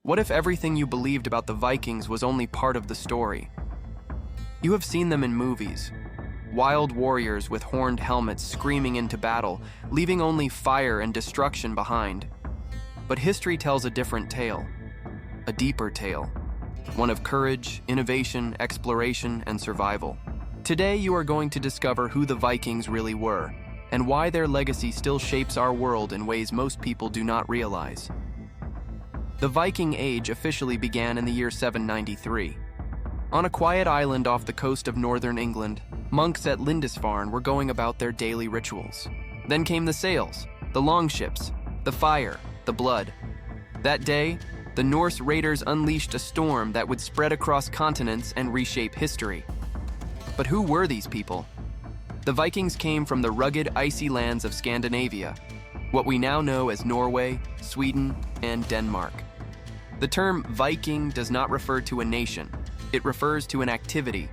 What if everything you believed about the Vikings was only part of the story? You have seen them in movies. Wild warriors with horned helmets screaming into battle, leaving only fire and destruction behind. But history tells a different tale, a deeper tale, one of courage, innovation, exploration, and survival. Today you are going to discover who the Vikings really were, and why their legacy still shapes our world in ways most people do not realize. The Viking Age officially began in the year 793. On a quiet island off the coast of northern England, monks at Lindisfarne were going about their daily rituals. Then came the sails, the longships, the fire, the blood. That day, the Norse raiders unleashed a storm that would spread across continents and reshape history. But who were these people? The Vikings came from the rugged, icy lands of Scandinavia, what we now know as Norway, Sweden, and Denmark. The term Viking does not refer to a nation. It refers to an activity.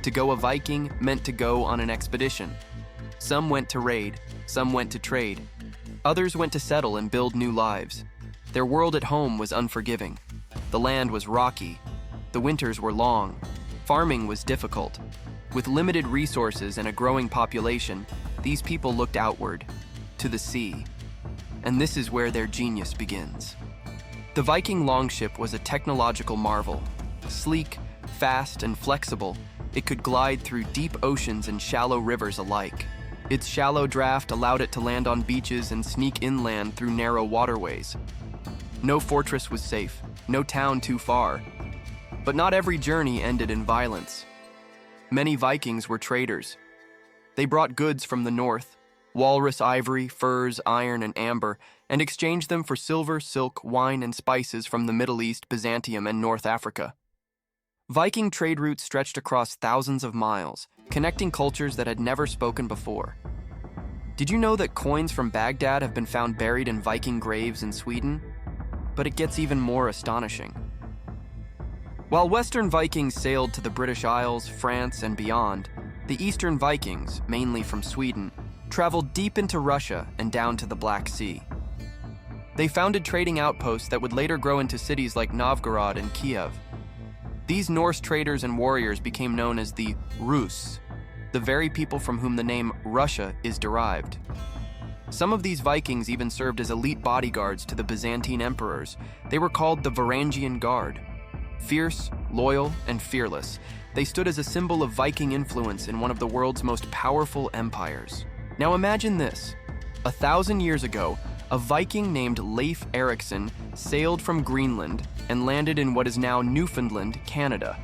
To go a Viking meant to go on an expedition. Some went to raid, some went to trade. Others went to settle and build new lives. Their world at home was unforgiving. The land was rocky. The winters were long. Farming was difficult. With limited resources and a growing population, these people looked outward, to the sea. And this is where their genius begins. The Viking longship was a technological marvel. Sleek, fast, and flexible, it could glide through deep oceans and shallow rivers alike. Its shallow draft allowed it to land on beaches and sneak inland through narrow waterways. No fortress was safe, no town too far. But not every journey ended in violence. Many Vikings were traders. They brought goods from the north, walrus ivory, furs, iron, and amber, and exchanged them for silver, silk, wine, and spices from the Middle East, Byzantium, and North Africa. Viking trade routes stretched across thousands of miles, connecting cultures that had never spoken before. Did you know that coins from Baghdad have been found buried in Viking graves in Sweden? But it gets even more astonishing. While Western Vikings sailed to the British Isles, France, and beyond, the Eastern Vikings, mainly from Sweden, traveled deep into Russia and down to the Black Sea. They founded trading outposts that would later grow into cities like Novgorod and Kiev. These Norse traders and warriors became known as the Rus, the very people from whom the name Russia is derived. Some of these Vikings even served as elite bodyguards to the Byzantine emperors. They were called the Varangian Guard. Fierce, loyal, and fearless, they stood as a symbol of Viking influence in one of the world's most powerful empires. Now imagine this. 1,000 years ago, a Viking named Leif Erikson sailed from Greenland and landed in what is now Newfoundland, Canada.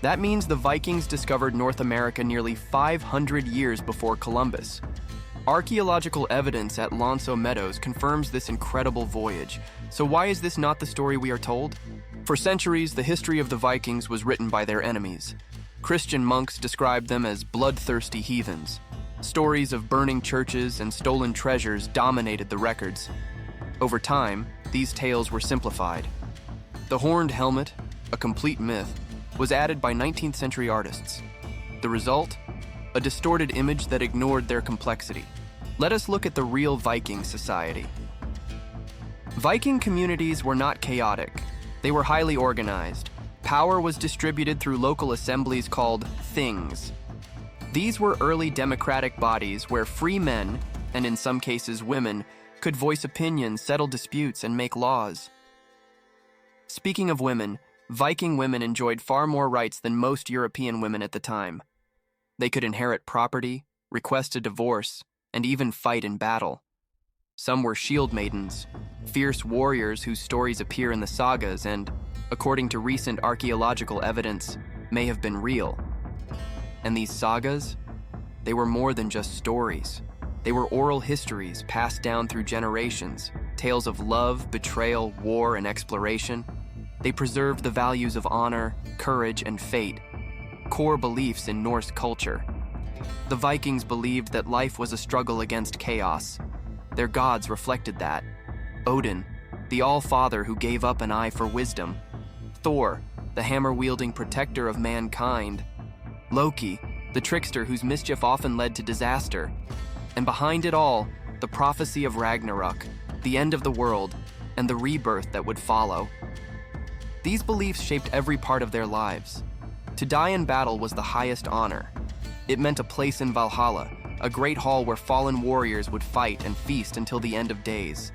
That means the Vikings discovered North America nearly 500 years before Columbus. Archaeological evidence at Lonso Meadows confirms this incredible voyage. So why is this not the story we are told? For centuries, the history of the Vikings was written by their enemies. Christian monks described them as bloodthirsty heathens. Stories of burning churches and stolen treasures dominated the records. Over time, these tales were simplified. The horned helmet, a complete myth, was added by 19th century artists. The result? A distorted image that ignored their complexity. Let us look at the real Viking society. Viking communities were not chaotic. They were highly organized. Power was distributed through local assemblies called things. These were early democratic bodies where free men, and in some cases women, could voice opinions, settle disputes, and make laws. Speaking of women, Viking women enjoyed far more rights than most European women at the time. They could inherit property, request a divorce, and even fight in battle. Some were shield maidens, fierce warriors whose stories appear in the sagas and, according to recent archaeological evidence, may have been real. And these sagas? They were more than just stories. They were oral histories passed down through generations, tales of love, betrayal, war, and exploration. They preserved the values of honor, courage, and fate, core beliefs in Norse culture. The Vikings believed that life was a struggle against chaos. Their gods reflected that. Odin, the All-Father who gave up an eye for wisdom. Thor, the hammer-wielding protector of mankind. Loki, the trickster whose mischief often led to disaster. And behind it all, the prophecy of Ragnarok, the end of the world, and the rebirth that would follow. These beliefs shaped every part of their lives. To die in battle was the highest honor. It meant a place in Valhalla, a great hall where fallen warriors would fight and feast until the end of days.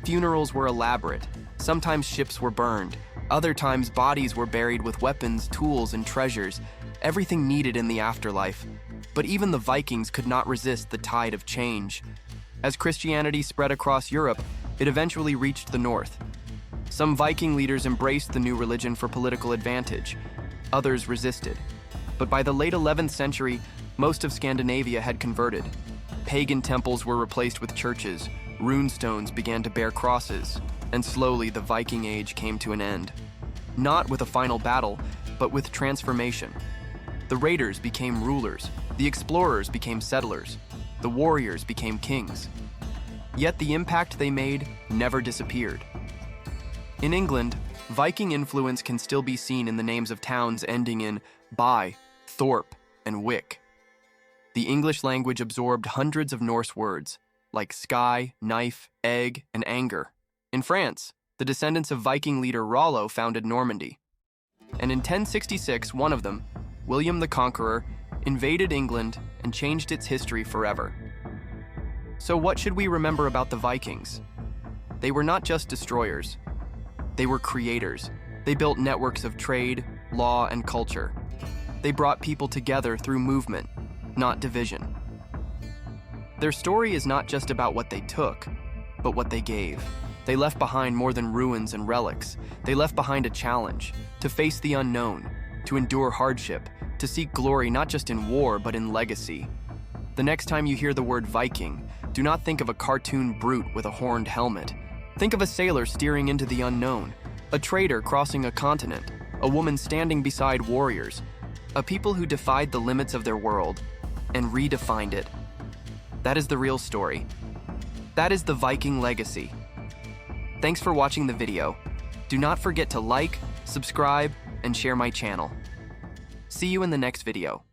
Funerals were elaborate. Sometimes ships were burned. Other times bodies were buried with weapons, tools, and treasures, everything needed in the afterlife. But even the Vikings could not resist the tide of change. As Christianity spread across Europe, it eventually reached the north. Some Viking leaders embraced the new religion for political advantage. Others resisted. But by the late 11th century, most of Scandinavia had converted. Pagan temples were replaced with churches, rune stones began to bear crosses, and slowly the Viking Age came to an end. Not with a final battle, but with transformation. The raiders became rulers, the explorers became settlers, the warriors became kings. Yet the impact they made never disappeared. In England, Viking influence can still be seen in the names of towns ending in by, Thorpe, and Wick. The English language absorbed hundreds of Norse words, like sky, knife, egg, and anger. In France, the descendants of Viking leader Rollo founded Normandy. And in 1066, one of them, William the Conqueror, invaded England and changed its history forever. So what should we remember about the Vikings? They were not just destroyers. They were creators. They built networks of trade, law, and culture. They brought people together through movement, not division. Their story is not just about what they took, but what they gave. They left behind more than ruins and relics. They left behind a challenge, to face the unknown, to endure hardship, to seek glory not just in war, but in legacy. The next time you hear the word Viking, do not think of a cartoon brute with a horned helmet. Think of a sailor steering into the unknown, a trader crossing a continent, a woman standing beside warriors, a people who defied the limits of their world and redefined it. That is the real story. That is the Viking legacy. Thanks for watching the video. Do not forget to like, subscribe, and share my channel. See you in the next video.